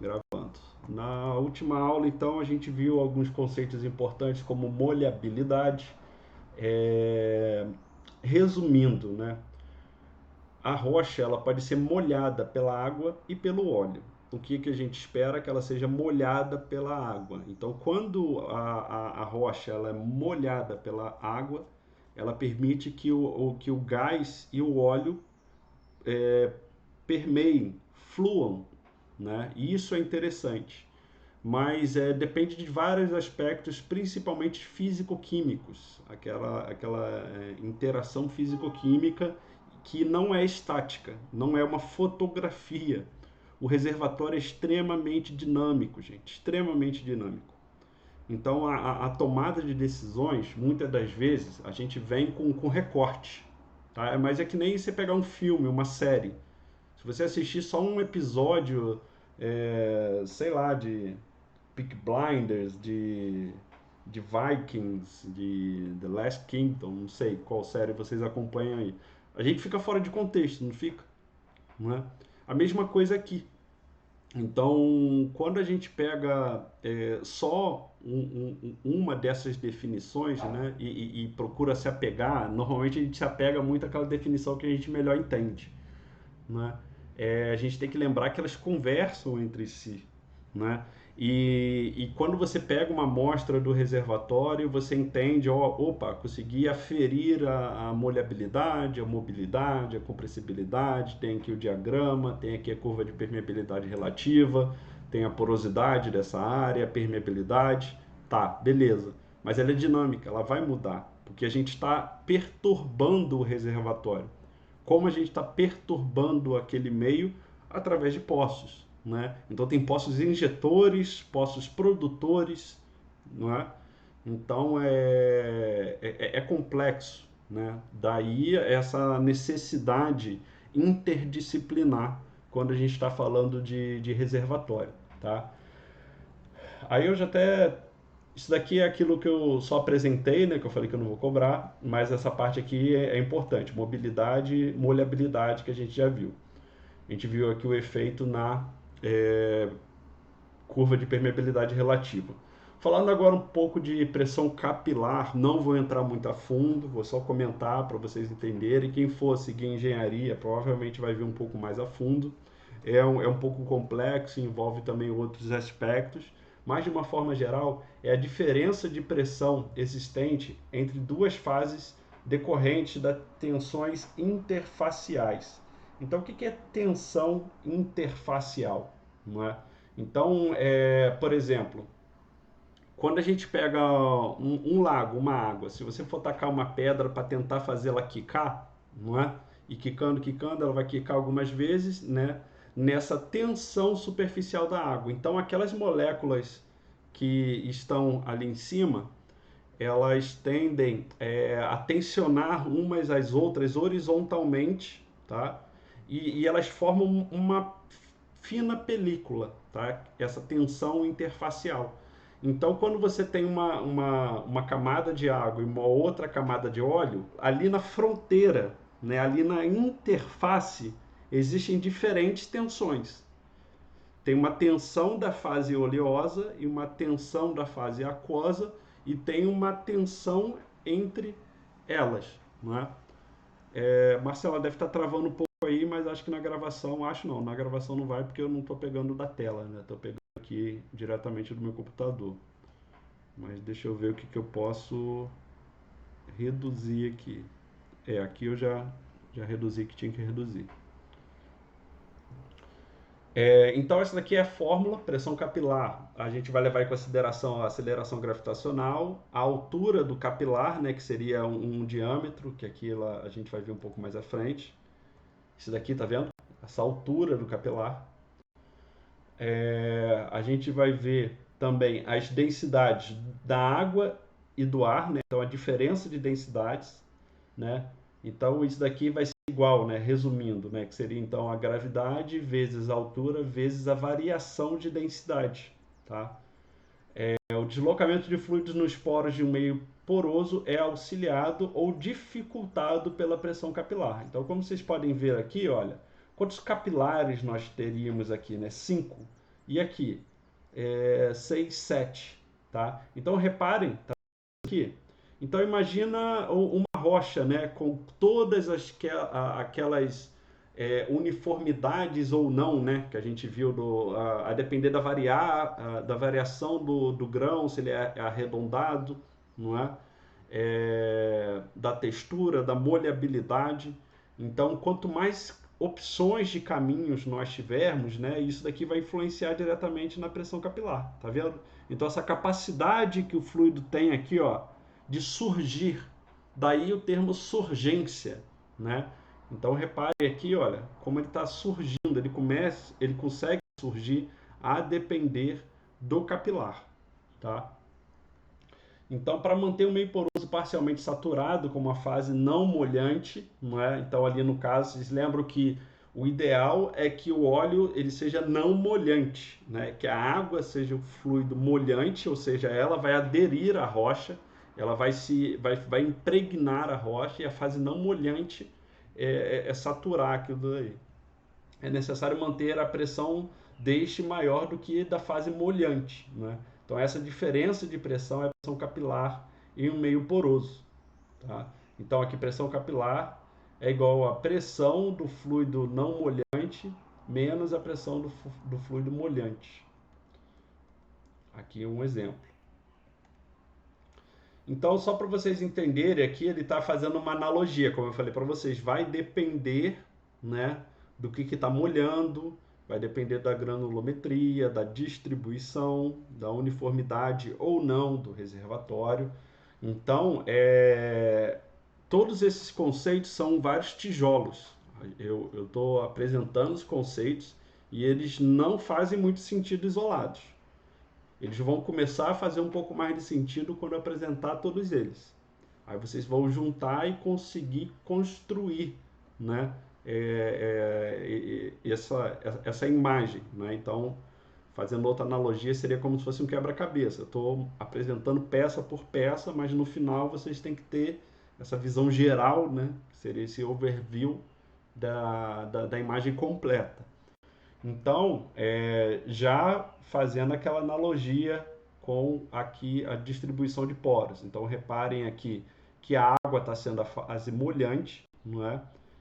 Gravando. Na última aula, então, a gente viu alguns conceitos importantes como molhabilidade. É, Resumindo, né? A rocha ela pode ser molhada pela água e pelo óleo. O que, que a gente espera? Que ela seja molhada pela água. Então, quando a rocha ela é molhada pela água, ela permite que o gás e o óleo permeiem, fluam, né? E isso é interessante. Mas depende de vários aspectos, principalmente físico-químicos, aquela interação físico-química que não é estática, não é uma fotografia. O reservatório é extremamente dinâmico, gente, extremamente dinâmico. Então, a tomada de decisões, muitas das vezes, a gente vem com recorte, tá? Mas é que nem você pegar um filme, uma série. Se você assistir só um episódio, sei lá, de Peaky Blinders, de Vikings, de The Last Kingdom, não sei qual série vocês acompanham aí. A gente fica fora de contexto, não fica? Não é? A mesma coisa aqui. Então, quando a gente pega só uma dessas definições, né, e procura se apegar, normalmente a gente se apega muito àquela definição que a gente melhor entende, né? A gente tem que lembrar que elas conversam entre si, né? E quando você pega uma amostra do reservatório, você entende, ó, opa, consegui aferir a molhabilidade, a mobilidade, a compressibilidade, tem aqui o diagrama, tem aqui a curva de permeabilidade relativa, tem a porosidade dessa área, a permeabilidade, tá, beleza. Mas ela é dinâmica, ela vai mudar, porque a gente está perturbando o reservatório. Como a gente está perturbando aquele meio através de poços, né? Então tem poços injetores, poços produtores, não é? Então é complexo, né? Daí essa necessidade interdisciplinar quando a gente está falando de reservatório, tá? Aí eu já até isso daqui é aquilo que eu só apresentei, né? Que eu falei que eu não vou cobrar, mas essa parte aqui é importante. Mobilidade, molhabilidade que a gente já viu. A gente viu aqui o efeito na é, curva de permeabilidade relativa. Falando agora um pouco de pressão capilar, não vou entrar muito a fundo, vou só comentar para vocês entenderem. Quem for seguir engenharia provavelmente vai ver um pouco mais a fundo. É um pouco complexo, envolve também outros aspectos, mas de uma forma geral é a diferença de pressão existente entre duas fases decorrentes das tensões interfaciais. Então, o que é tensão interfacial? Não é? Então, por exemplo, quando a gente pega um lago, uma água, se você for tacar uma pedra para tentar fazê-la quicar, não é? E quicando, quicando, ela vai quicar algumas vezes, né? Nessa tensão superficial da água. Então, aquelas moléculas que estão ali em cima, elas tendem a tensionar umas às outras horizontalmente, tá? E elas formam uma fina película, tá? Essa tensão interfacial. Então, quando você tem uma camada de água e uma outra camada de óleo, ali na fronteira, né, ali na interface, existem diferentes tensões. Tem uma tensão da fase oleosa e uma tensão da fase aquosa e tem uma tensão entre elas, não é? Marcela deve estar travando um pouco aí, mas acho que na gravação, acho não, na gravação não vai porque eu não estou pegando da tela, né? Estou pegando aqui diretamente do meu computador. Mas deixa eu ver o que eu posso reduzir aqui. Aqui eu já reduzi que tinha que reduzir. Então, essa daqui é a fórmula, pressão capilar. A gente vai levar em consideração a aceleração gravitacional, a altura do capilar, né, que seria um diâmetro, que aqui a gente vai ver um pouco mais à frente. Isso daqui, tá vendo? Essa altura do capilar. A gente vai ver também as densidades da água e do ar, né? Então, a diferença de densidades, né? Então, isso daqui vai ser igual, né? Resumindo, né? Que seria então a gravidade vezes a altura vezes a variação de densidade, tá? O deslocamento de fluidos nos poros de um meio poroso é auxiliado ou dificultado pela pressão capilar. Então, como vocês podem ver aqui, olha, quantos capilares nós teríamos aqui, né? 5. e aqui 6, 7, tá? Então reparem, tá aqui. Então imagina uma rocha, né, com todas aquelas uniformidades ou não, né, que a gente viu a depender da variação do grão, se ele é arredondado, não é? Da textura, da molhabilidade. Então, quanto mais opções de caminhos nós tivermos, né, isso daqui vai influenciar diretamente na pressão capilar, tá vendo? Então, essa capacidade que o fluido tem aqui, ó, de surgir, daí o termo surgência, né? Então, repare aqui, olha, como ele está surgindo, ele consegue surgir a depender do capilar, tá? Então, para manter o meio poroso parcialmente saturado com uma fase não molhante, não é? Então, ali no caso, vocês lembram que o ideal é que o óleo ele seja não molhante, né? Que a água seja o fluido molhante, ou seja, ela vai aderir à rocha, ela vai impregnar a rocha, e a fase não molhante é saturar aquilo daí. É necessário manter a pressão deste maior do que da fase molhante, né? Então essa diferença de pressão é a pressão capilar em um meio poroso, tá? Então aqui pressão capilar é igual a pressão do fluido não molhante menos a pressão do fluido molhante. Aqui um exemplo. Então, só para vocês entenderem aqui, ele está fazendo uma analogia, como eu falei para vocês, vai depender, né, do que está molhando, vai depender da granulometria, da distribuição, da uniformidade ou não do reservatório. Então, todos esses conceitos são vários tijolos. Eu estou apresentando os conceitos e eles não fazem muito sentido isolados. Eles vão começar a fazer um pouco mais de sentido quando eu apresentar todos eles. Aí vocês vão juntar e conseguir construir, né, essa imagem, né? Então, fazendo outra analogia, seria como se fosse um quebra-cabeça. Eu estou apresentando peça por peça, mas no final vocês têm que ter essa visão geral, né? Que seria esse overview da imagem completa. Então, já fazendo aquela analogia com aqui a distribuição de poros. Então, reparem aqui que a água está sendo a fase molhante, não é?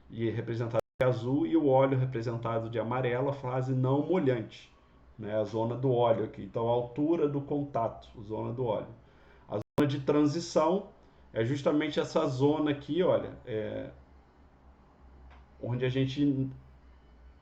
E representada de azul, e o óleo representado de amarelo, a fase não molhante, né? A zona do óleo aqui. Então, a altura do contato, a zona do óleo. A zona de transição é justamente essa zona aqui, olha, onde a gente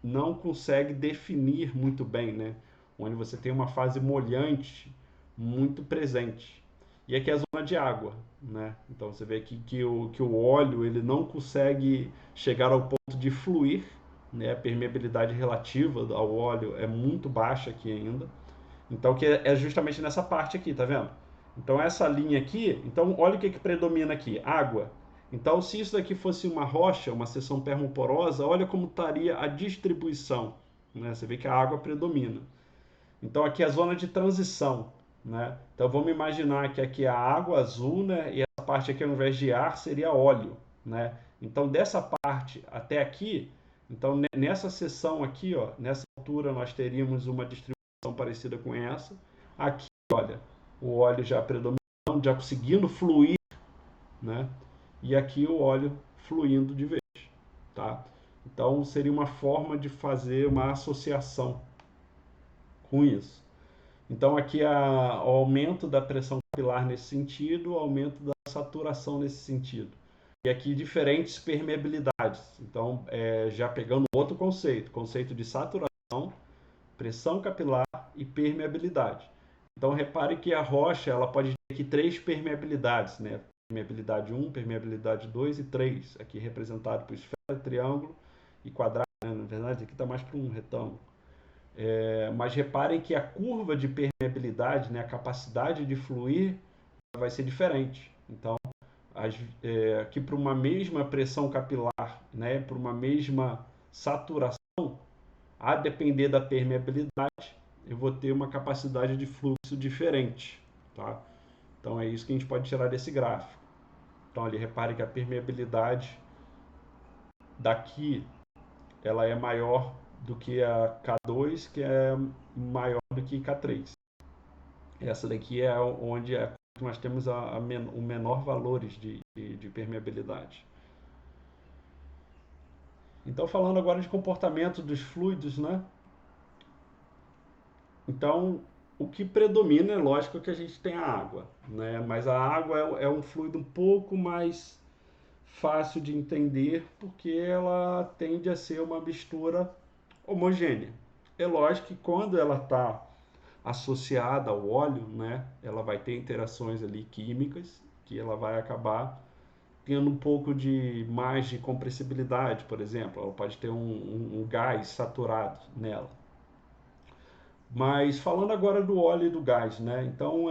não consegue definir muito bem, né? Onde você tem uma fase molhante muito presente. E aqui é a zona de água, né? Então você vê aqui que o óleo ele não consegue chegar ao ponto de fluir, né? A permeabilidade relativa ao óleo é muito baixa aqui ainda. Então que é justamente nessa parte aqui, tá vendo? Então essa linha aqui, então olha o que predomina aqui, água. Então se isso daqui fosse uma rocha, uma seção permoporosa, olha como estaria a distribuição, né? Você vê que a água predomina. Então aqui é a zona de transição, né? Então vamos imaginar que aqui é a água azul, né? E essa parte aqui ao invés de ar seria óleo, né? Então dessa parte até aqui, então nessa seção aqui, ó, nessa altura nós teríamos uma distribuição parecida com essa. Aqui, olha, o óleo já predominando, já conseguindo fluir, né? E aqui o óleo fluindo de vez, tá? Então seria uma forma de fazer uma associação com isso. Então aqui o aumento da pressão capilar nesse sentido, o aumento da saturação nesse sentido. E aqui diferentes permeabilidades. Então, já pegando outro conceito de saturação, pressão capilar e permeabilidade. Então repare que a rocha ela pode ter aqui três permeabilidades, né? Permeabilidade 1, permeabilidade 2 e 3, aqui representado por esfera, triângulo e quadrado, né? Na verdade aqui está mais para um retângulo. Mas reparem que a curva de permeabilidade, né, a capacidade de fluir, vai ser diferente. Então, aqui para uma mesma pressão capilar, né, para uma mesma saturação, a depender da permeabilidade, eu vou ter uma capacidade de fluxo diferente, tá? Então é isso que a gente pode tirar desse gráfico. Então ali repare que a permeabilidade daqui ela é maior do que a K2, que é maior do que K3. Essa daqui é onde nós temos o menor valores de permeabilidade. Então, falando agora de comportamento dos fluidos, né? Então, o que predomina é lógico que a gente tem a água, né? Mas a água é um fluido um pouco mais fácil de entender porque ela tende a ser uma mistura homogênea. É lógico que quando ela está associada ao óleo, né, ela vai ter interações ali químicas que ela vai acabar tendo um pouco de mais de compressibilidade, por exemplo, ela pode ter um gás saturado nela. Mas falando agora do óleo e do gás, né? Então,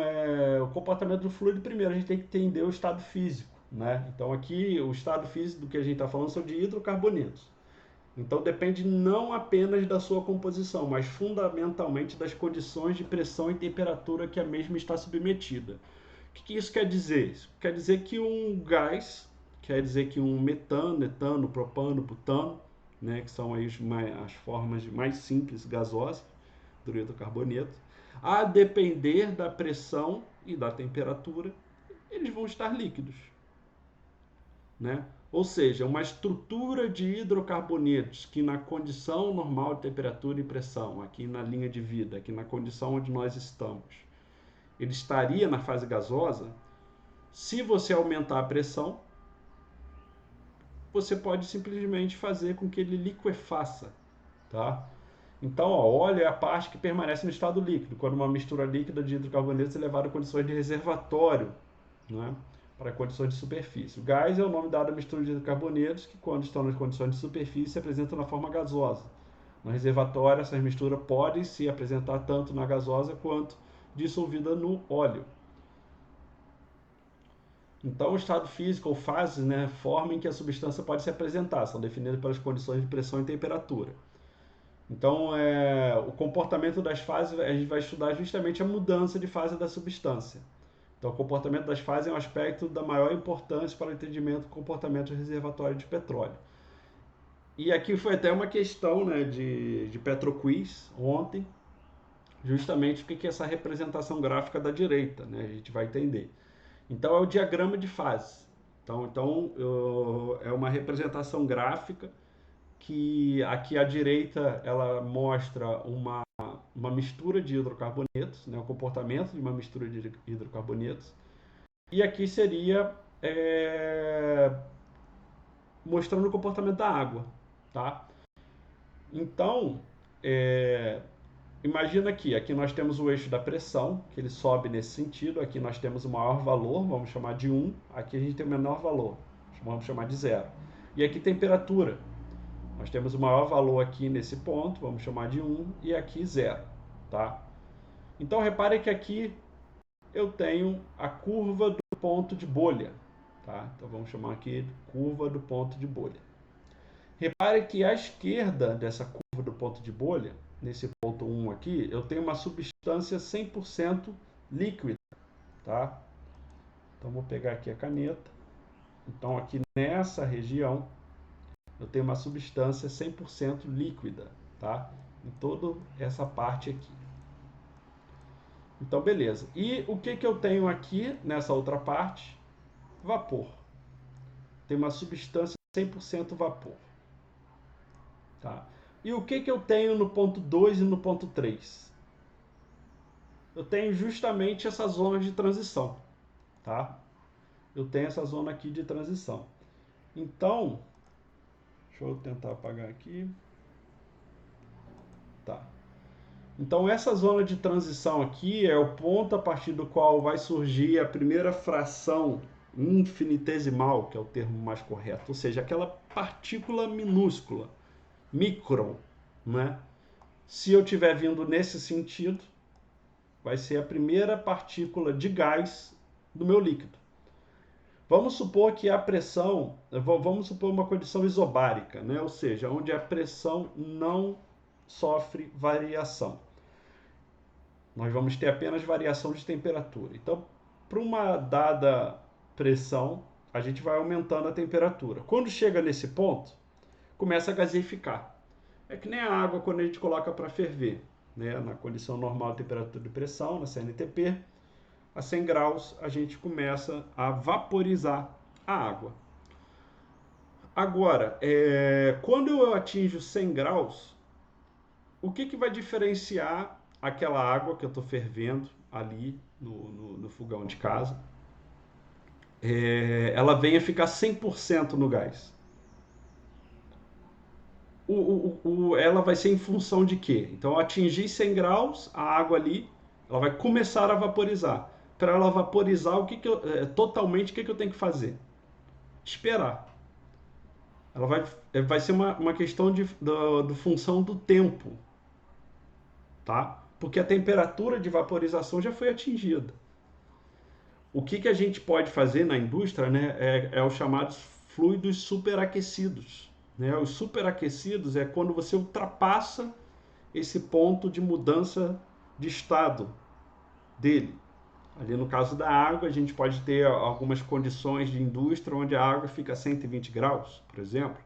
o comportamento do fluido, primeiro a gente tem que entender o estado físico, né? Então, aqui o estado físico do que a gente está falando são de hidrocarbonetos. Então, depende não apenas da sua composição, mas fundamentalmente das condições de pressão e temperatura que a mesma está submetida. O que isso quer dizer? Isso quer dizer que um gás, quer dizer que um metano, etano, propano, butano, né, que são aí as formas mais simples gasosas do hidrocarboneto, a depender da pressão e da temperatura, eles vão estar líquidos, né? Ou seja, uma estrutura de hidrocarbonetos que na condição normal de temperatura e pressão, aqui na linha de vida, aqui na condição onde nós estamos, ele estaria na fase gasosa. Se você aumentar a pressão, você pode simplesmente fazer com que ele liquefaça, tá? Então, ó, óleo é a parte que permanece no estado líquido, quando uma mistura líquida de hidrocarbonetos é levada a condições de reservatório, né, para condições de superfície. O gás é o nome dado à mistura de hidrocarbonetos que, quando estão nas condições de superfície, se apresentam na forma gasosa. No reservatório, essas misturas podem se apresentar tanto na gasosa quanto dissolvida no óleo. Então, o estado físico ou fases, né, forma em que a substância pode se apresentar, são definidas pelas condições de pressão e temperatura. Então, o comportamento das fases, a gente vai estudar justamente a mudança de fase da substância. Então, o comportamento das fases é um aspecto da maior importância para o entendimento do comportamento reservatório de petróleo. E aqui foi até uma questão, né, de Petroquiz ontem, justamente o que é essa representação gráfica da direita, né, a gente vai entender. Então, é o diagrama de fases. Então, é uma representação gráfica que aqui à direita ela mostra uma mistura de hidrocarbonetos, né, o comportamento de uma mistura de hidrocarbonetos. E aqui seria mostrando o comportamento da água, tá? Então, imagina aqui nós temos o eixo da pressão, que ele sobe nesse sentido, aqui nós temos o maior valor, vamos chamar de 1, aqui a gente tem o menor valor, vamos chamar de 0. E aqui temperatura, nós temos o maior valor aqui nesse ponto, vamos chamar de 1, e aqui 0, tá? Então, repare que aqui eu tenho a curva do ponto de bolha, tá? Então, vamos chamar aqui de curva do ponto de bolha. Repare que à esquerda dessa curva do ponto de bolha, nesse ponto 1 aqui, eu tenho uma substância 100% líquida, tá? Então, vou pegar aqui a caneta. Então, aqui nessa região, eu tenho uma substância 100% líquida, tá? Em toda essa parte aqui. Então, beleza. E o que eu tenho aqui nessa outra parte? Vapor. Tem uma substância 100% vapor. Tá? E o que eu tenho no ponto 2 e no ponto 3? Eu tenho justamente essa zona de transição. Tá? Eu tenho essa zona aqui de transição. Então, deixa eu tentar apagar aqui. Tá. Então, essa zona de transição aqui é o ponto a partir do qual vai surgir a primeira fração infinitesimal, que é o termo mais correto, ou seja, aquela partícula minúscula, micron, né? Se eu estiver vindo nesse sentido, vai ser a primeira partícula de gás do meu líquido. Vamos supor que a pressão, vamos supor uma condição isobárica, né? Ou seja, onde a pressão não sofre variação. Nós vamos ter apenas variação de temperatura. Então, para uma dada pressão, a gente vai aumentando a temperatura. Quando chega nesse ponto, começa a gasificar. É que nem a água quando a gente coloca para ferver, né? Na condição normal de temperatura de pressão, na CNTP, a 100 graus a gente começa a vaporizar a água. Agora, quando eu atinjo 100 graus, o que vai diferenciar aquela água que eu estou fervendo ali no fogão de casa? Ela vem a ficar 100% no gás. Ela vai ser em função de quê? Então, eu atingir 100 graus, a água ali, ela vai começar a vaporizar. Para ela vaporizar, totalmente, o que eu tenho que fazer? Esperar. Ela vai ser uma questão de função do tempo, tá? Porque a temperatura de vaporização já foi atingida. O que a gente pode fazer na indústria, né, é os chamados fluidos superaquecidos. Né? Os superaquecidos é quando você ultrapassa esse ponto de mudança de estado dele. Ali no caso da água, a gente pode ter algumas condições de indústria onde a água fica a 120 graus, por exemplo.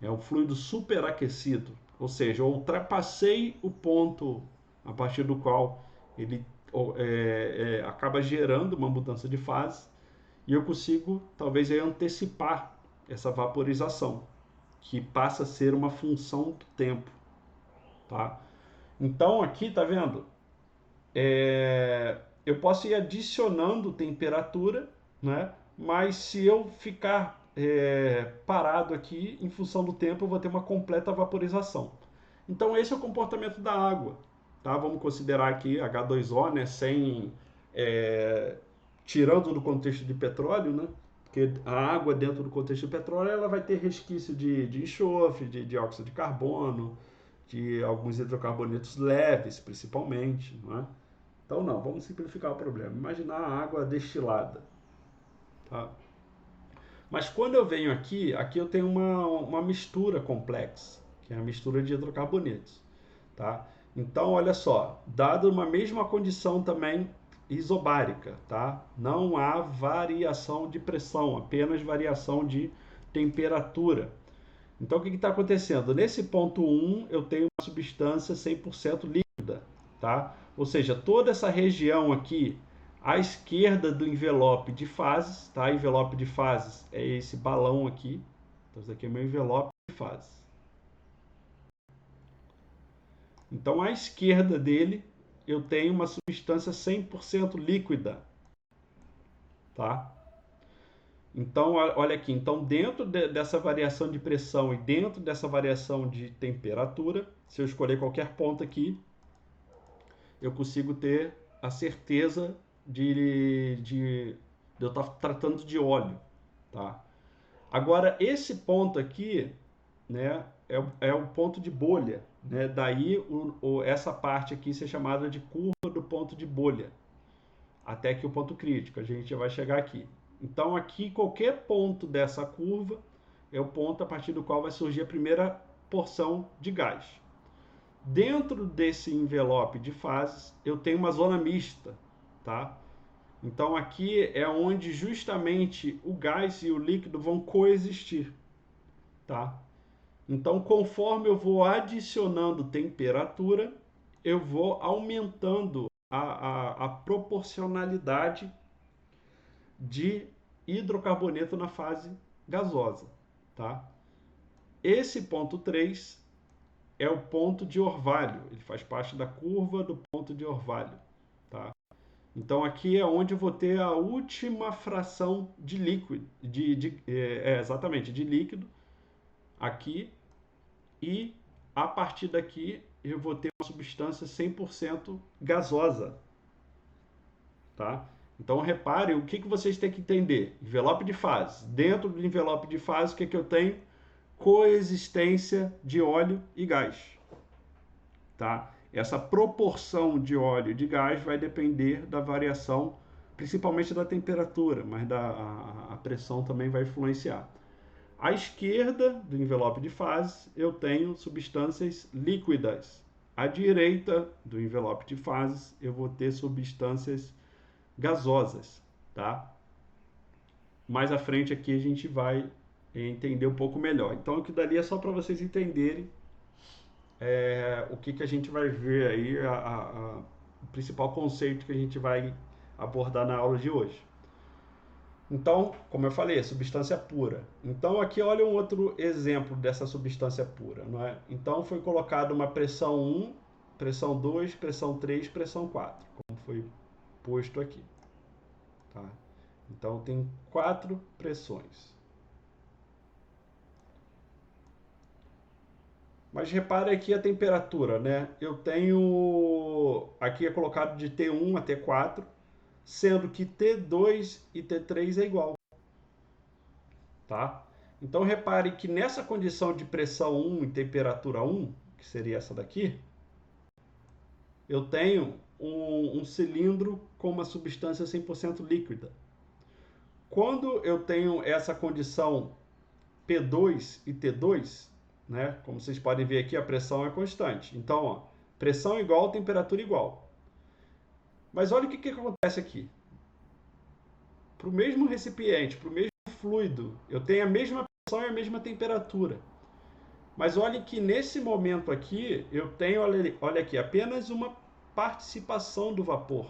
É um fluido superaquecido, ou seja, eu ultrapassei o ponto a partir do qual ele acaba gerando uma mudança de fase e eu consigo talvez antecipar essa vaporização, que passa a ser uma função do tempo, tá? Então aqui, tá vendo? Eu posso ir adicionando temperatura, né? Mas se eu ficar parado aqui, em função do tempo, eu vou ter uma completa vaporização. Então esse é o comportamento da água, tá? Vamos considerar aqui H2O, né? Sem tirando do contexto de petróleo, né? Porque a água dentro do contexto de petróleo ela vai ter resquício de enxofre, de dióxido de carbono, de alguns hidrocarbonetos leves, principalmente, não é? Então não, vamos simplificar o problema. Imaginar a água destilada, tá? Mas quando eu venho aqui eu tenho uma mistura complexa, que é a mistura de hidrocarbonetos, tá? Então, olha só, dado uma mesma condição também isobárica, tá? Não há variação de pressão, apenas variação de temperatura. Então, o que está acontecendo? Nesse ponto 1, eu tenho uma substância 100% líquida, tá? Ou seja, toda essa região aqui, à esquerda do envelope de fases, tá? Envelope de fases é esse balão aqui. Então, isso aqui é meu envelope de fases. Então, à esquerda dele, eu tenho uma substância 100% líquida, tá? Então, olha aqui, então dentro dessa variação de pressão e dentro dessa variação de temperatura, se eu escolher qualquer ponto aqui, eu consigo ter a certeza de eu estar tratando de óleo, tá? Agora, esse ponto aqui, né, é o ponto de bolha, né? Daí essa parte aqui ser chamada de curva do ponto de bolha, até que o ponto crítico, a gente já vai chegar aqui. Então, aqui, qualquer ponto dessa curva é o ponto a partir do qual vai surgir a primeira porção de gás. Dentro desse envelope de fases, eu tenho uma zona mista, tá? Então aqui é onde justamente o gás e o líquido vão coexistir, tá? Então conforme eu vou adicionando temperatura, eu vou aumentando a proporcionalidade de hidrocarboneto na fase gasosa, tá? Esse ponto 3 é o ponto de orvalho, ele faz parte da curva do ponto de orvalho, tá? Então aqui é onde eu vou ter a última fração de líquido, exatamente, de líquido aqui, e a partir daqui eu vou ter uma substância 100% gasosa, tá? Então repare o que vocês têm que entender. Envelope de fase. Dentro do envelope de fase, o que eu tenho? Coexistência de óleo e gás, tá? Essa proporção de óleo e de gás vai depender da variação, principalmente da temperatura, mas a pressão também vai influenciar. À esquerda do envelope de fases, eu tenho substâncias líquidas. À direita do envelope de fases, eu vou ter substâncias gasosas, tá? Mais à frente aqui a gente vai entender um pouco melhor. Então, aqui dali é só para vocês entenderem o que a gente vai ver aí, o principal conceito que a gente vai abordar na aula de hoje. Então, como eu falei, substância pura. Então, aqui olha um outro exemplo dessa substância pura, não é? Então, foi colocado uma pressão 1, pressão 2, pressão 3, pressão 4, como foi posto aqui, tá? Então, tem 4 pressões. Mas repare aqui a temperatura, né? Eu tenho... Aqui é colocado de T1 a T4, sendo que T2 e T3 é igual, tá? Então repare que nessa condição de pressão 1 e temperatura 1, que seria essa daqui, eu tenho um cilindro com uma substância 100% líquida. Quando eu tenho essa condição P2 e T2, né, como vocês podem ver aqui, a pressão é constante. Então, ó, pressão igual, temperatura igual. Mas olha o que acontece aqui. Para o mesmo recipiente, para o mesmo fluido, eu tenho a mesma pressão e a mesma temperatura. Mas olha que nesse momento aqui, eu tenho, olha aqui, apenas uma participação do vapor,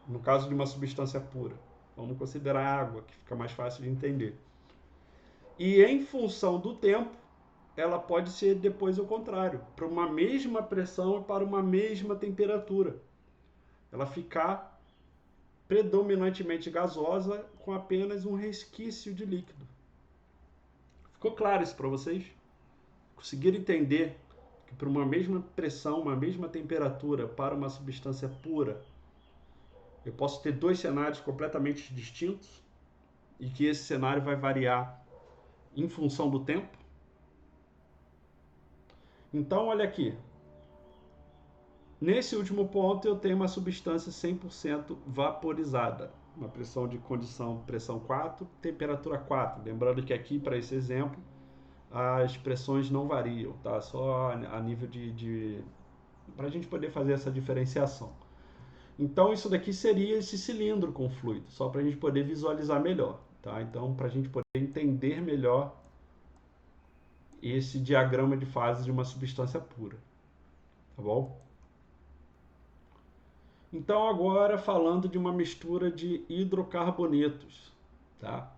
no caso de uma substância pura. Vamos considerar a água, que fica mais fácil de entender. E em função do tempo, ela pode ser depois o contrário, para uma mesma pressão e para uma mesma temperatura. Ela ficar predominantemente gasosa com apenas um resquício de líquido. Ficou claro isso para vocês? Conseguiram entender que para uma mesma pressão, uma mesma temperatura, para uma substância pura, eu posso ter dois cenários completamente distintos e que esse cenário vai variar em função do tempo? Então, olha aqui. Nesse último ponto, eu tenho uma substância 100% vaporizada. Uma pressão de condição, pressão 4, temperatura 4. Lembrando que aqui, para esse exemplo, as pressões não variam, tá? Só a nível para a gente poder fazer essa diferenciação. Então, isso daqui seria esse cilindro com fluido, só para a gente poder visualizar melhor, tá? Então, para a gente poder entender melhor esse diagrama de fases de uma substância pura, tá bom? Então, agora falando de uma mistura de hidrocarbonetos, tá?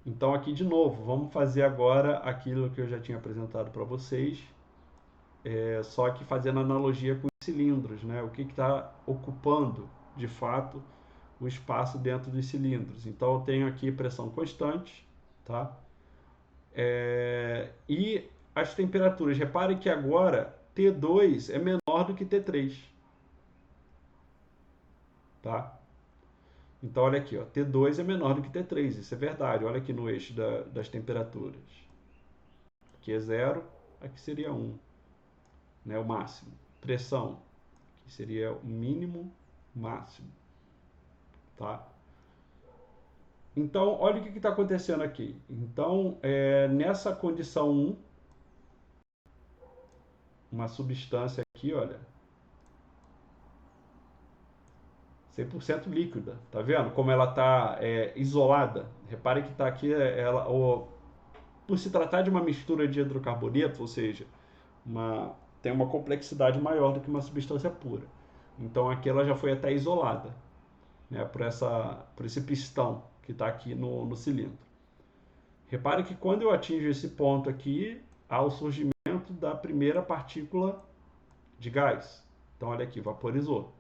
Então, aqui de novo, vamos fazer agora aquilo que eu já tinha apresentado para vocês, só que fazendo analogia com os cilindros, né? O que está ocupando, de fato, o espaço dentro dos cilindros. Então, eu tenho aqui pressão constante, tá? E as temperaturas. Reparem que agora T2 é menor do que T3, tá? Então, olha aqui, ó, T2 é menor do que T3, isso é verdade. Olha aqui no eixo das temperaturas. Aqui é 0, aqui seria 1, né, o máximo. Pressão, que seria o mínimo, máximo, tá? Então, olha o que está acontecendo aqui. Então, nessa condição 1, uma substância aqui, olha, 100% líquida, tá vendo? Como ela está isolada. Repare que está aqui, por se tratar de uma mistura de hidrocarbonetos, ou seja, tem uma complexidade maior do que uma substância pura. Então aqui ela já foi até isolada, né, por esse pistão que está aqui no cilindro. Repare que quando eu atingo esse ponto aqui, há o surgimento da primeira partícula de gás. Então olha aqui, vaporizou.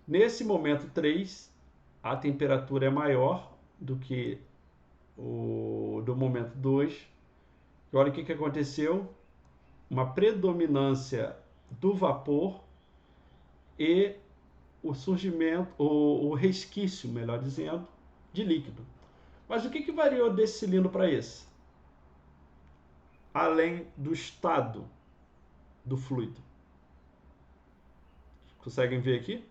Nesse momento 3, a temperatura é maior do que o do momento 2. E olha o que aconteceu. Uma predominância do vapor e o surgimento, o resquício, melhor dizendo, de líquido. Mas o que variou desse cilindro para esse? Além do estado do fluido. Conseguem ver aqui?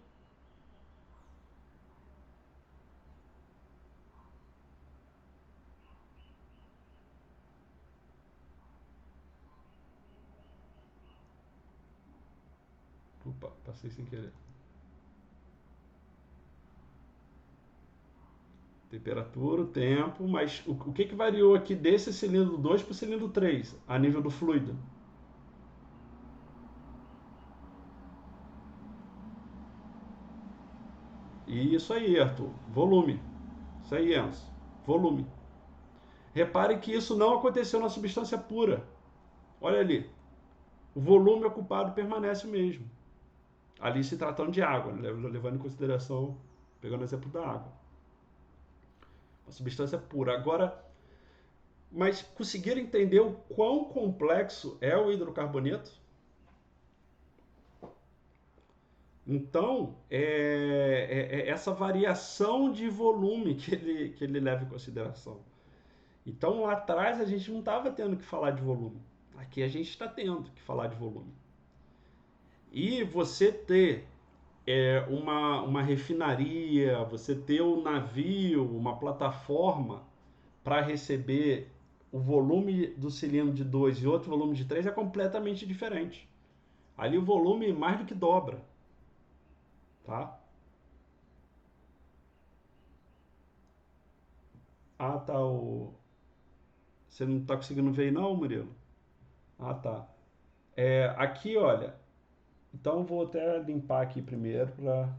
Opa, passei sem querer. Temperatura, o tempo, mas o que variou aqui desse cilindro 2 para o cilindro 3, a nível do fluido? E isso aí, Arthur, volume. Isso aí, Enzo, volume. Repare que isso não aconteceu na substância pura. Olha ali, o volume ocupado permanece o mesmo. Ali se tratando de água, né? Levando em consideração, pegando o exemplo da água. Uma substância pura. Agora, mas conseguiram entender o quão complexo é o hidrocarboneto? Então, essa variação de volume que ele leva em consideração. Então, lá atrás a gente não estava tendo que falar de volume. Aqui a gente está tendo que falar de volume. E você ter uma refinaria, você ter um navio, uma plataforma para receber o volume do cilindro de 2 e outro volume de 3 é completamente diferente. Ali o volume mais do que dobra, tá? Ah, tá. Você não está conseguindo ver aí não, Murilo? Ah, tá. Aqui, olha. Então vou até limpar aqui primeiro para.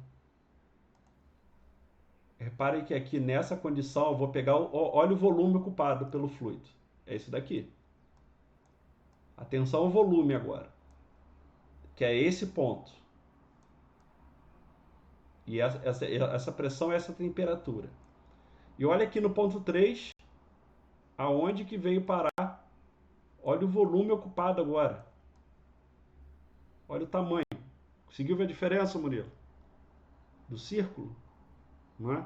Repare que aqui nessa condição eu vou pegar. Olha o volume ocupado pelo fluido. É isso daqui. Atenção ao volume agora. Que é esse ponto. E essa pressão é essa temperatura. E olha aqui no ponto 3, aonde que veio parar. Olha o volume ocupado agora. Olha o tamanho. Conseguiu ver a diferença, Murilo? Do círculo? Não é?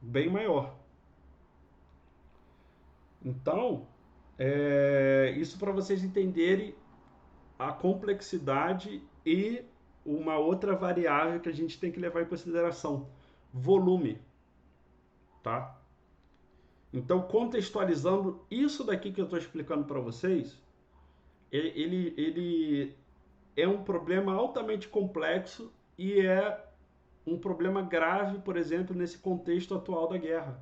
Bem maior. Então, isso para vocês entenderem a complexidade e uma outra variável que a gente tem que levar em consideração: volume, tá? Então, contextualizando isso daqui que eu estou explicando para vocês, ele é um problema altamente complexo e é um problema grave, por exemplo, nesse contexto atual da guerra.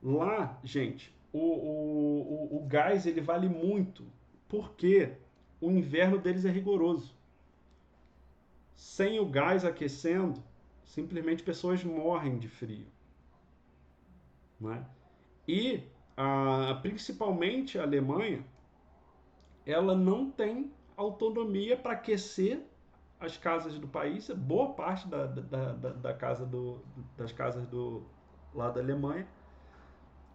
Lá, gente, o gás ele vale muito porque o inverno deles é rigoroso. Sem o gás aquecendo, simplesmente pessoas morrem de frio. Né? E principalmente a Alemanha, ela não tem autonomia para aquecer as casas do país. Boa parte da casa das casas do lá da Alemanha,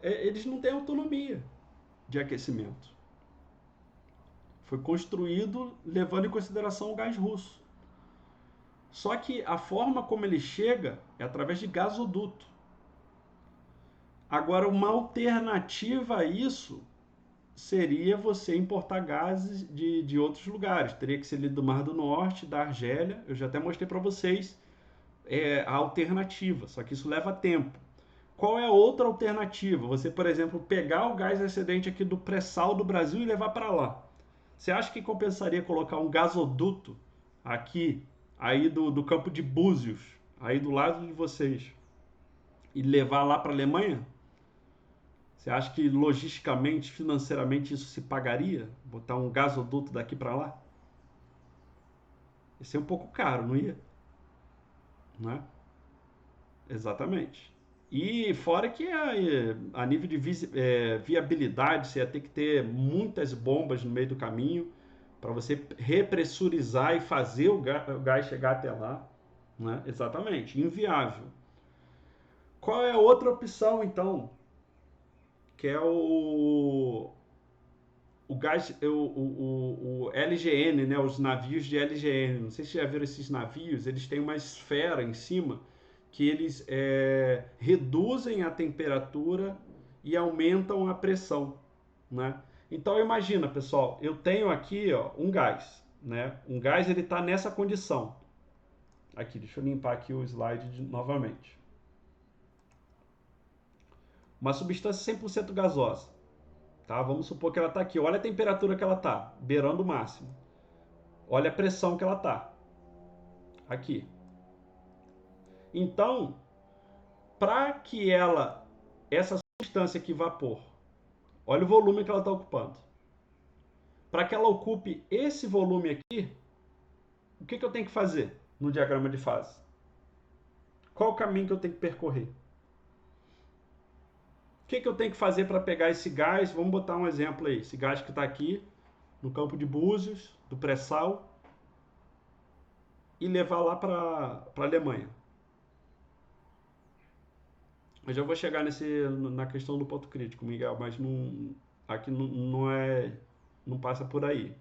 eles não têm autonomia de aquecimento. Foi construído levando em consideração o gás russo. Só que a forma como ele chega é através de gasoduto. Agora, uma alternativa a isso seria você importar gases de outros lugares. Teria que ser ali do Mar do Norte, da Argélia. Eu já até mostrei para vocês a alternativa, só que isso leva tempo. Qual é a outra alternativa? Você, por exemplo, pegar o gás excedente aqui do pré-sal do Brasil e levar para lá. Você acha que compensaria colocar um gasoduto aqui, aí do campo de Búzios, aí do lado de vocês, e levar lá para a Alemanha? Você acha que logisticamente, financeiramente isso se pagaria? Botar um gasoduto daqui para lá? Ia ser um pouco caro, não ia? Não é? Exatamente. E fora que a nível de viabilidade, você ia ter que ter muitas bombas no meio do caminho para você repressurizar e fazer o gás chegar até lá. Né? Exatamente, inviável. Qual é a outra opção, então? Que é o gás, o LGN, né? Os navios de LGN. Não sei se já viram esses navios, eles têm uma esfera em cima que eles reduzem a temperatura e aumentam a pressão, né? Então imagina, pessoal, eu tenho aqui um gás, né? Um gás ele está nessa condição. Aqui, deixa eu limpar aqui o slide novamente. Uma substância 100% gasosa, tá? Vamos supor que ela está aqui. Olha a temperatura que ela está, beirando o máximo. Olha a pressão que ela está. Aqui. Então, para que essa substância aqui, vapor, olha o volume que ela está ocupando. Para que ela ocupe esse volume aqui, o que eu tenho que fazer no diagrama de fase? Qual o caminho que eu tenho que percorrer? O que eu tenho que fazer para pegar esse gás? Vamos botar um exemplo aí. Esse gás que está aqui no campo de Búzios, do pré-sal, e levar lá para a Alemanha. Eu já vou chegar na questão do ponto crítico, Miguel, mas aqui não passa por aí.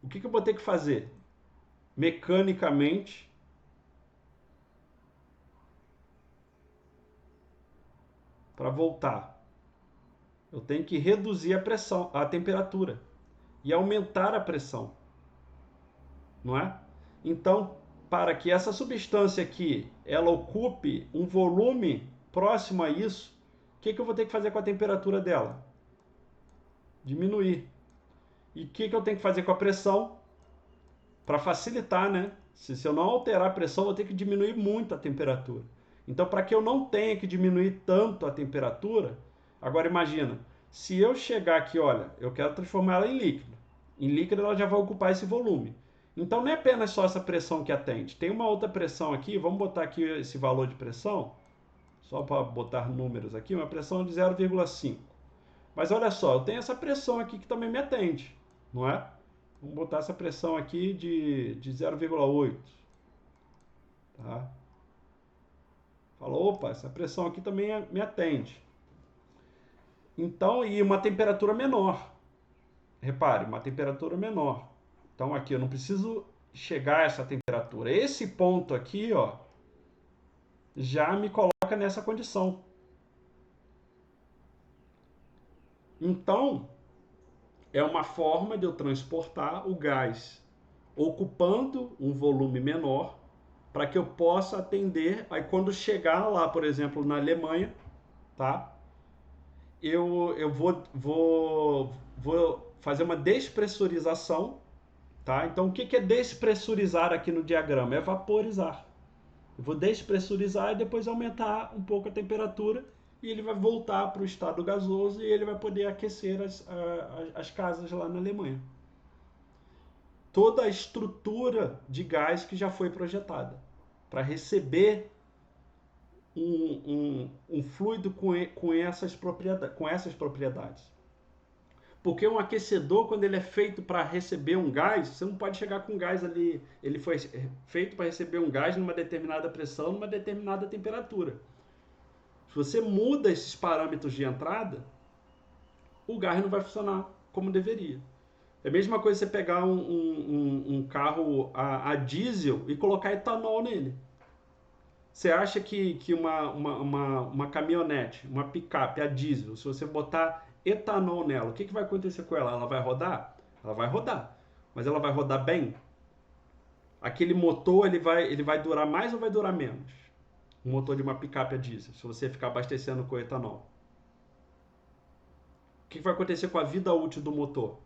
O que eu vou ter que fazer? Mecanicamente, para voltar, eu tenho que reduzir a pressão, a temperatura e aumentar a pressão, não é? Então, para que essa substância aqui ela ocupe um volume próximo a isso, o que eu vou ter que fazer com a temperatura dela? Diminuir. E o que eu tenho que fazer com a pressão? Para facilitar, né? Se eu não alterar a pressão, eu vou ter que diminuir muito a temperatura. Então, para que eu não tenha que diminuir tanto a temperatura, agora imagina, se eu chegar aqui, olha, eu quero transformar ela em líquido. Em líquido ela já vai ocupar esse volume. Então não é apenas só essa pressão que atende. Tem uma outra pressão aqui, vamos botar aqui esse valor de pressão, só para botar números aqui, uma pressão de 0,5. Mas olha só, eu tenho essa pressão aqui que também me atende, não é? Vamos botar essa pressão aqui de 0,8. Tá? Fala, opa, essa pressão aqui também me atende. Então, e uma temperatura menor. Repare, uma temperatura menor. Então aqui eu não preciso chegar a essa temperatura. Esse ponto aqui, ó, já me coloca nessa condição. Então, é uma forma de eu transportar o gás ocupando um volume menor para que eu possa atender. Aí quando chegar lá, por exemplo, na Alemanha, tá? Eu vou fazer uma despressurização, tá? Então o que é despressurizar aqui no diagrama? É vaporizar. Eu vou despressurizar e depois aumentar um pouco a temperatura e ele vai voltar para o estado gasoso e ele vai poder aquecer as casas lá na Alemanha. Toda a estrutura de gás que já foi projetada para receber um fluido com essas propriedades. Porque um aquecedor, quando ele é feito para receber um gás, você não pode chegar com gás ali. Ele foi feito para receber um gás numa determinada pressão, numa determinada temperatura. Se você muda esses parâmetros de entrada, o gás não vai funcionar como deveria. É a mesma coisa você pegar um carro a diesel e colocar etanol nele. Você acha que uma caminhonete, uma picape a diesel, se você botar etanol nela, o que vai acontecer com ela? Ela vai rodar? Ela vai rodar. Mas ela vai rodar bem? Aquele motor ele vai durar mais ou vai durar menos? O motor de uma picape a diesel, se você ficar abastecendo com etanol. O que vai acontecer com a vida útil do motor?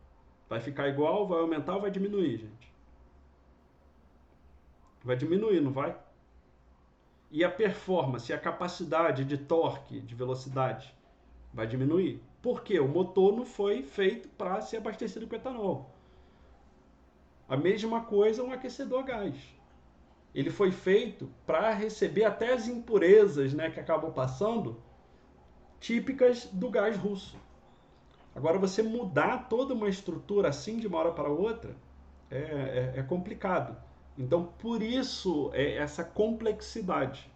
Vai ficar igual, vai aumentar ou vai diminuir, gente? Vai diminuir, não vai? E a performance, a capacidade de torque, de velocidade, vai diminuir. Por quê? O motor não foi feito para ser abastecido com etanol. A mesma coisa um aquecedor a gás. Ele foi feito para receber até as impurezas, né, que acabam passando, típicas do gás russo. Agora, você mudar toda uma estrutura assim de uma hora para outra é complicado. Então, por isso, essa complexidade.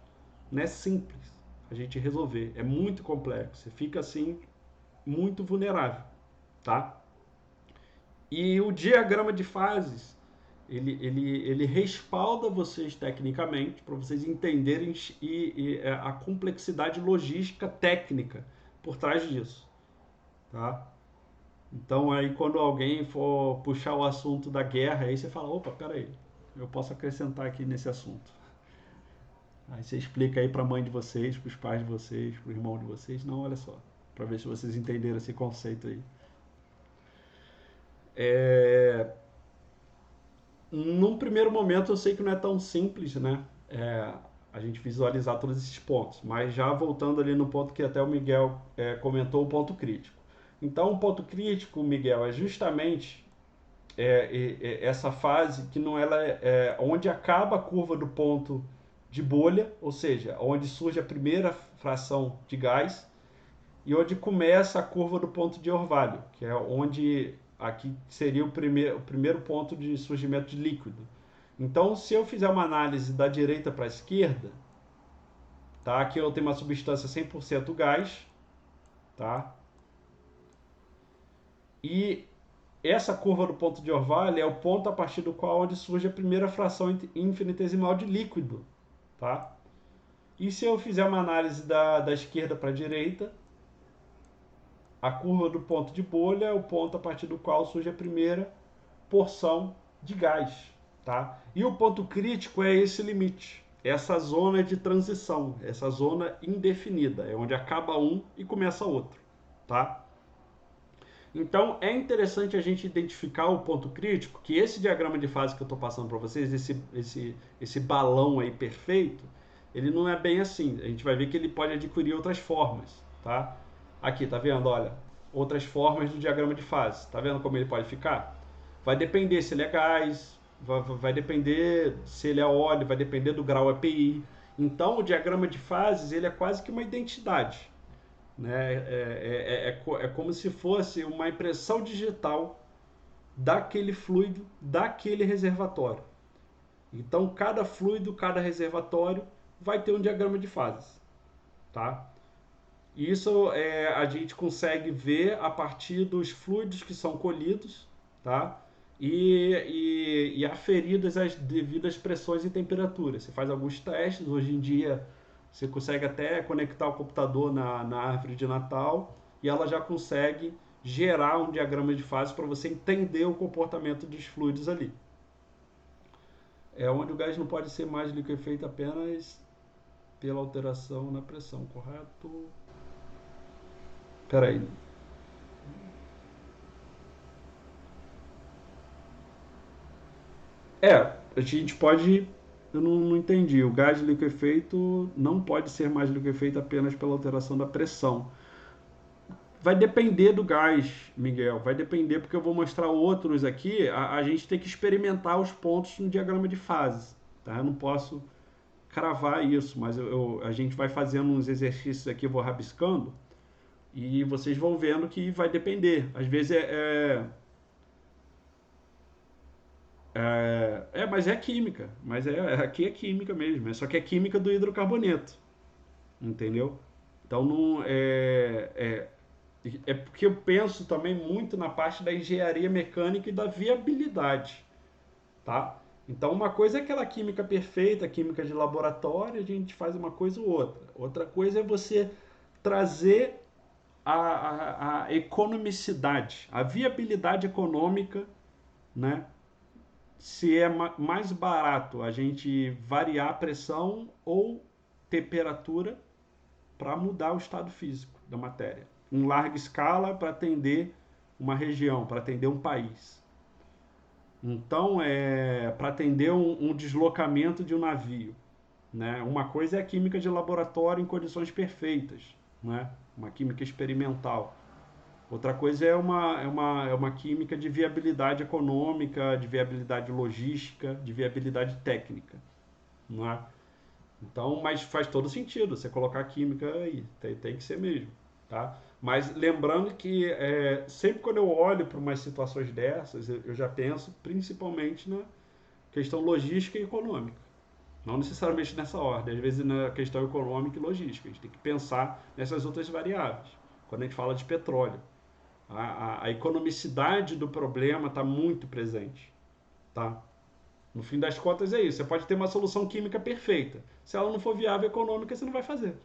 Não é simples a gente resolver, é muito complexo. Você fica assim, muito vulnerável, tá? E o diagrama de fases, ele respalda vocês tecnicamente, para vocês entenderem a complexidade logística técnica por trás disso, tá? Então aí quando alguém for puxar o assunto da guerra, aí você fala, opa, peraí, eu posso acrescentar aqui nesse assunto. Aí você explica aí para a mãe de vocês, para os pais de vocês, para o irmão de vocês. Não, olha só, para ver se vocês entenderam esse conceito aí. Num primeiro momento eu sei que não é tão simples, né? a gente visualizar todos esses pontos. Mas já voltando ali no ponto que até o Miguel comentou, o ponto crítico. Então, o ponto crítico, Miguel, é justamente essa fase que não ela onde acaba a curva do ponto de bolha, ou seja, onde surge a primeira fração de gás, e onde começa a curva do ponto de orvalho, que é onde aqui seria o primeiro ponto de surgimento de líquido. Então, se eu fizer uma análise da direita para a esquerda, tá? Aqui eu tenho uma substância 100% gás, tá? E essa curva do ponto de orvalho é o ponto a partir do qual onde surge a primeira fração infinitesimal de líquido, tá? E se eu fizer uma análise da esquerda para a direita, a curva do ponto de bolha é o ponto a partir do qual surge a primeira porção de gás, tá? E o ponto crítico é esse limite, essa zona de transição, essa zona indefinida, é onde acaba um e começa outro, tá? Então é interessante a gente identificar o ponto crítico, que esse diagrama de fase que eu estou passando para vocês, esse balão aí perfeito, ele não é bem assim. A gente vai ver que ele pode adquirir outras formas, tá? Aqui, tá vendo? Olha, outras formas do diagrama de fase. Tá vendo como ele pode ficar? Vai depender se ele é gás, vai depender se ele é óleo, vai depender do grau EPI. Então o diagrama de fases ele é quase que uma identidade, né? É como se fosse uma impressão digital daquele fluido, daquele reservatório. Então, cada fluido, cada reservatório vai ter um diagrama de fases, tá? Isso a gente consegue ver a partir dos fluidos que são colhidos, tá? E aferidas as devidas pressões e temperaturas. Você faz alguns testes, hoje em dia você consegue até conectar o computador na árvore de Natal e ela já consegue gerar um diagrama de fase para você entender o comportamento dos fluidos ali. É onde o gás não pode ser mais liquefeito apenas pela alteração na pressão, correto? Peraí. A gente pode. Eu não entendi. O gás liquefeito não pode ser mais liquefeito apenas pela alteração da pressão. Vai depender do gás, Miguel. Vai depender, porque eu vou mostrar outros aqui. A gente tem que experimentar os pontos no diagrama de fases. Tá? Eu não posso cravar isso, mas a gente vai fazendo uns exercícios aqui, eu vou rabiscando, e vocês vão vendo que vai depender. Às vezes mas é química. Mas aqui é química mesmo. Só que é química do hidrocarboneto. Entendeu? Então não é porque eu penso também muito na parte da engenharia mecânica e da viabilidade, tá? Então uma coisa é aquela química perfeita, química de laboratório, a gente faz uma coisa ou outra. Outra coisa é você trazer a economicidade, a viabilidade econômica, né? Se é mais barato a gente variar a pressão ou temperatura para mudar o estado físico da matéria, em larga escala para atender uma região, para atender um país. Então, para atender um deslocamento de um navio. Né? Uma coisa é a química de laboratório em condições perfeitas, né? Uma química experimental. Outra coisa é uma química de viabilidade econômica, de viabilidade logística, de viabilidade técnica. Não é? Então, mas faz todo sentido você colocar química aí, tem que ser mesmo. Tá? Mas lembrando que sempre quando eu olho para umas situações dessas, eu já penso principalmente na questão logística e econômica. Não necessariamente nessa ordem, às vezes na questão econômica e logística. A gente tem que pensar nessas outras variáveis. Quando a gente fala de petróleo, a economicidade do problema está muito presente. Tá? No fim das contas é isso. Você pode ter uma solução química perfeita. Se ela não for viável econômica, você não vai fazer.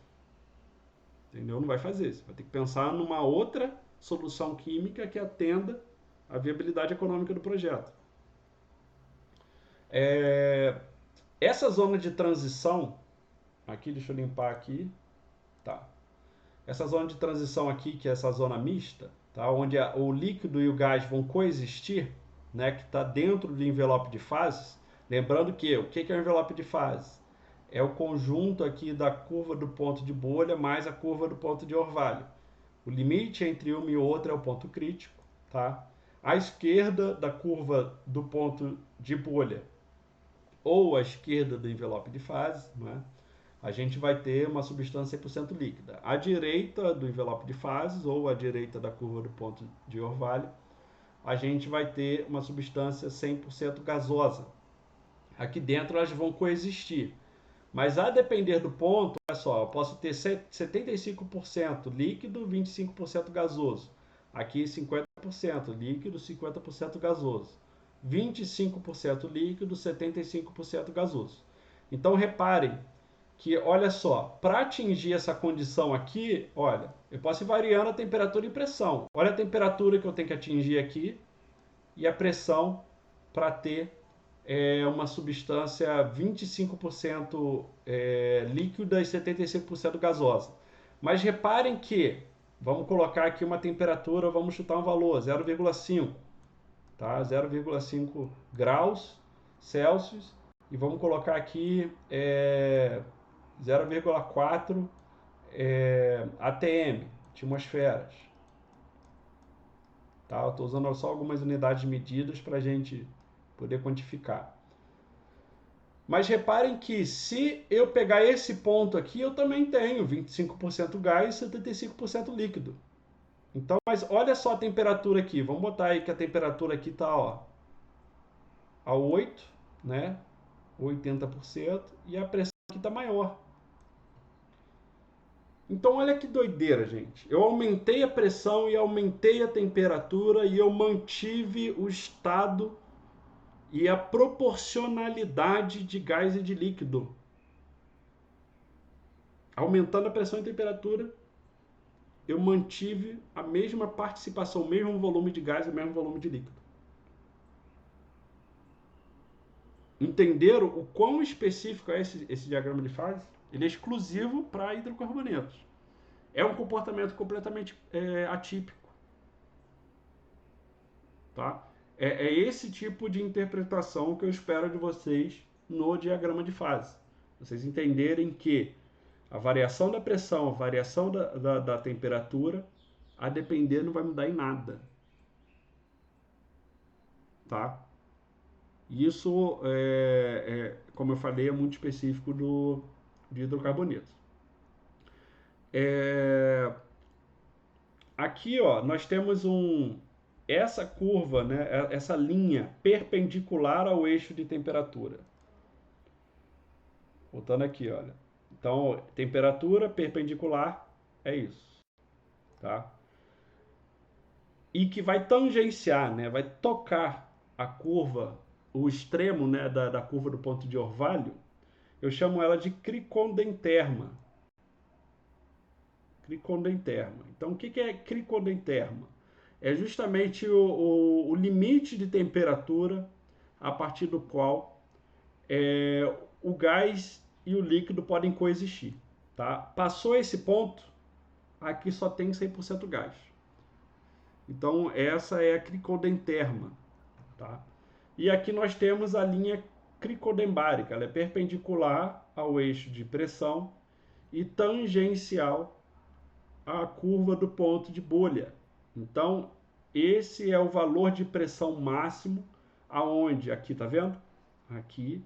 Entendeu? Não vai fazer. Você vai ter que pensar numa outra solução química que atenda à viabilidade econômica do projeto. Essa zona de transição, aqui, deixa eu limpar aqui. Tá. Essa zona de transição aqui, que é essa zona mista, tá? Onde o líquido e o gás vão coexistir, né? Que está dentro do envelope de fases. Lembrando que o que é o envelope de fases? é o conjunto aqui da curva do ponto de bolha mais a curva do ponto de orvalho. O limite entre uma e outra é o ponto crítico, tá? À esquerda da curva do ponto de bolha ou à esquerda do envelope de fase, né, a gente vai ter uma substância 100% líquida. À direita do envelope de fases ou à direita da curva do ponto de orvalho, a gente vai ter uma substância 100% gasosa. Aqui dentro elas vão coexistir. Mas a depender do ponto, olha só, eu posso ter 75% líquido, 25% gasoso. Aqui 50% líquido, 50% gasoso. 25% líquido, 75% gasoso. Então reparem que, olha só, para atingir essa condição aqui, olha, eu posso ir variando a temperatura e pressão. Olha a temperatura que eu tenho que atingir aqui e a pressão para ter uma substância 25% líquida e 75% gasosa. Mas reparem que, vamos colocar aqui uma temperatura, vamos chutar um valor, 0,5, tá? 0,5 graus Celsius, e vamos colocar aqui 0,4 ATM, atmosferas. Tá? Eu estou usando só algumas unidades medidas para a gente poder quantificar. Mas reparem que se eu pegar esse ponto aqui, eu também tenho 25% gás e 75% líquido. Então, mas olha só a temperatura aqui. Vamos botar aí que a temperatura aqui está a 8, né? 80%, e a pressão aqui está maior. Então, olha que doideira, gente. Eu aumentei a pressão e aumentei a temperatura e eu mantive o estado e a proporcionalidade de gás e de líquido. Aumentando a pressão e temperatura, eu mantive a mesma participação, o mesmo volume de gás e o mesmo volume de líquido. Entenderam o quão específico é esse diagrama de fase? Ele é exclusivo para hidrocarbonetos. É um comportamento completamente atípico. Tá? É esse tipo de interpretação que eu espero de vocês no diagrama de fase. Vocês entenderem que a variação da pressão, a variação da temperatura, a depender não vai mudar em nada. Tá? Isso, como eu falei, é muito específico de hidrocarbonetos. Aqui, ó, nós temos essa curva, né, essa linha perpendicular ao eixo de temperatura. Voltando aqui, olha. Então, temperatura perpendicular é isso, tá? E que vai tangenciar, né, vai tocar a curva, o extremo, né, da curva do ponto de orvalho. Eu chamo ela de cricondenterma. Cricondenterma. Então, o que é cricondenterma? É justamente o limite de temperatura a partir do qual o gás e o líquido podem coexistir. Tá? Passou esse ponto, aqui só tem 100% gás. Então, essa é a cricodenterma. Tá? E aqui nós temos a linha cricodembárica. Ela é perpendicular ao eixo de pressão e tangencial à curva do ponto de bolha. Então, esse é o valor de pressão máximo aonde, aqui tá vendo? Aqui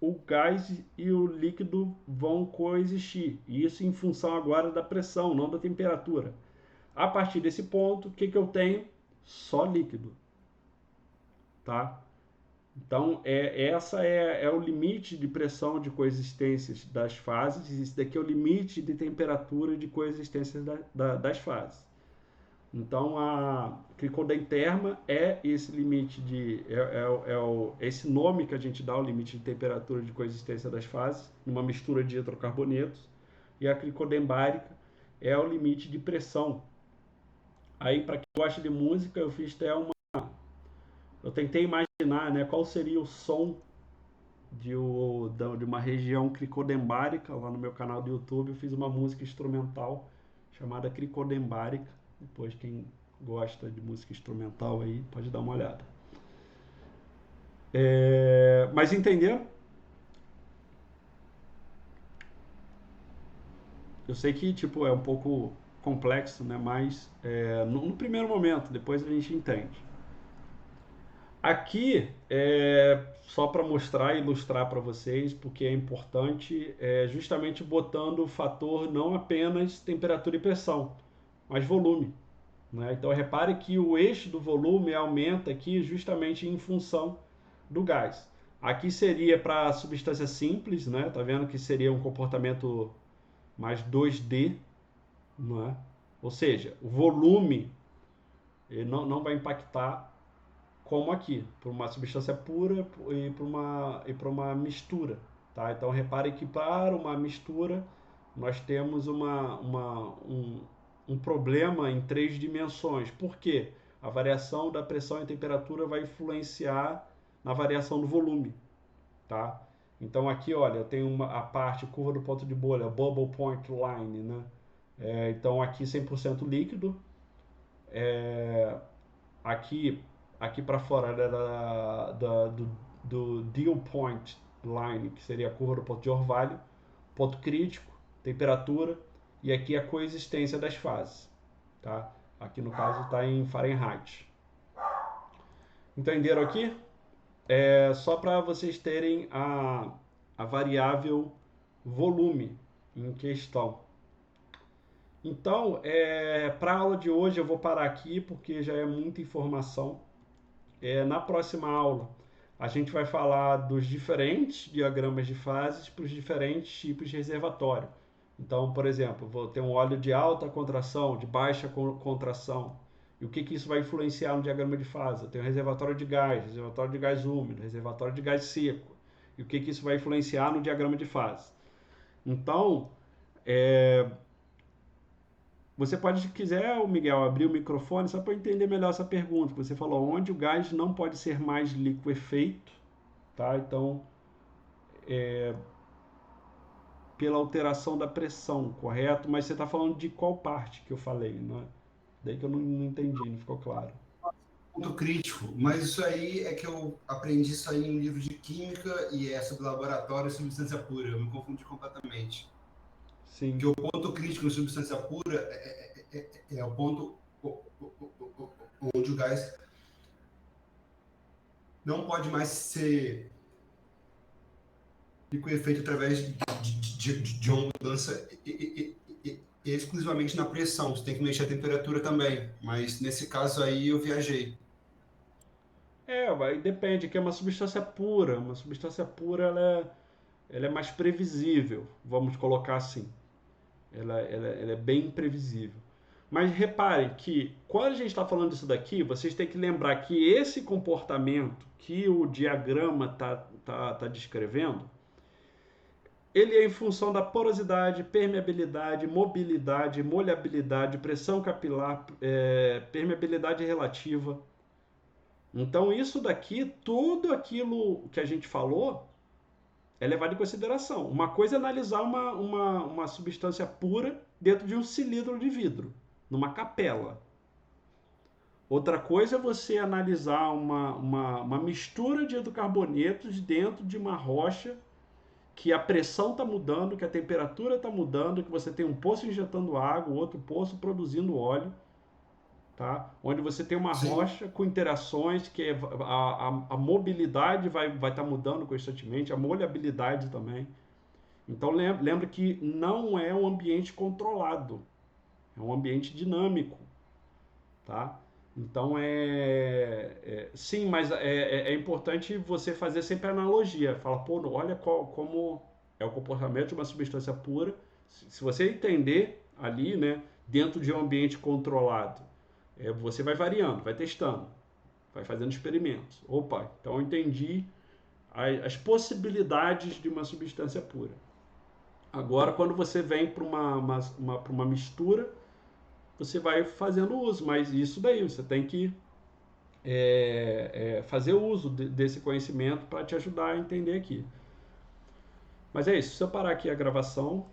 o gás e o líquido vão coexistir. E isso em função agora da pressão, não da temperatura. A partir desse ponto, o que eu tenho? Só líquido. Tá? Então, essa é o limite de pressão de coexistências das fases. Esse daqui é o limite de temperatura de coexistência das fases. Então, a cricodenterma é esse limite esse nome que a gente dá, o limite de temperatura de coexistência das fases, numa mistura de hidrocarbonetos. E a cricodembárica é o limite de pressão. Aí, para quem gosta de música, eu fiz até eu tentei imaginar, né, qual seria o som de uma região cricodembárica. Lá no meu canal do YouTube eu fiz uma música instrumental chamada Cricodembárica. Depois, quem gosta de música instrumental aí pode dar uma olhada. Mas entenderam? Eu sei que tipo é um pouco complexo, né? Mas no primeiro momento, depois a gente entende. Aqui é só para mostrar e ilustrar para vocês, porque é importante, justamente botando o fator não apenas temperatura e pressão, mas volume, né? Então repare que o eixo do volume aumenta aqui justamente em função do gás. Aqui seria para a substância simples, né? Tá vendo que seria um comportamento mais 2D, não é? Ou seja, o volume ele não vai impactar como aqui, para uma substância pura e para uma mistura. Tá? Então repare que para uma mistura nós temos um problema em três dimensões. Por quê? A variação da pressão e temperatura vai influenciar na variação do volume. Tá? Então aqui, olha, eu tenho a parte curva do ponto de bolha, bubble point line, né? Então aqui 100% líquido, aqui aqui para fora do dew point line, que seria a curva do ponto de orvalho, ponto crítico, temperatura, e aqui a coexistência das fases. Tá? Aqui no caso está em Fahrenheit. Entenderam aqui? Só para vocês terem a variável volume em questão. Então, para a aula de hoje eu vou parar aqui porque já é muita informação. Na próxima aula a gente vai falar dos diferentes diagramas de fases para os diferentes tipos de reservatório. Então, por exemplo, vou ter um óleo de alta contração, de baixa contração. E o que isso vai influenciar no diagrama de fase? Eu tenho reservatório de gás úmido, reservatório de gás seco. E o que isso vai influenciar no diagrama de fase? Então, você pode, se quiser, Miguel, abrir o microfone só para eu entender melhor essa pergunta. Você falou onde o gás não pode ser mais liquefeito, tá? Então, pela alteração da pressão, correto? Mas você está falando de qual parte que eu falei, não é? Daí que eu não entendi, não ficou claro. Ponto crítico, mas isso aí é que eu aprendi isso aí em um livro de química e é sobre laboratório e substância pura. Eu me confundi completamente. Sim. Porque o ponto crítico em substância pura é o ponto onde o gás não pode mais ser liquefeito através de uma mudança exclusivamente na pressão. Você tem que mexer a temperatura também. Mas nesse caso aí eu viajei. Aí depende, que é uma substância pura. Uma substância pura ela é mais previsível, vamos colocar assim. Ela é bem imprevisível. Mas reparem que quando a gente está falando disso daqui, vocês têm que lembrar que esse comportamento que o diagrama tá descrevendo, ele é em função da porosidade, permeabilidade, mobilidade, molhabilidade, pressão capilar, permeabilidade relativa. Então isso daqui, tudo aquilo que a gente falou, é levado em consideração. Uma coisa é analisar uma substância pura dentro de um cilindro de vidro, numa capela. Outra coisa é você analisar uma mistura de hidrocarbonetos dentro de uma rocha que a pressão está mudando, que a temperatura está mudando, que você tem um poço injetando água, outro poço produzindo óleo, tá? Onde você tem uma rocha com interações, que a mobilidade vai estar mudando constantemente, a molhabilidade também. Então lembra que não é um ambiente controlado, é um ambiente dinâmico, tá? Então sim, mas é importante você fazer sempre a analogia, falar, pô, olha como é o comportamento de uma substância pura. Se você entender ali, né, dentro de um ambiente controlado, você vai variando, vai testando, vai fazendo experimentos. Opa, então eu entendi as possibilidades de uma substância pura. Agora, quando você vem para uma mistura, você vai fazendo uso, mas isso daí você tem que fazer uso desse conhecimento para te ajudar a entender aqui. Mas é isso, se eu parar aqui a gravação,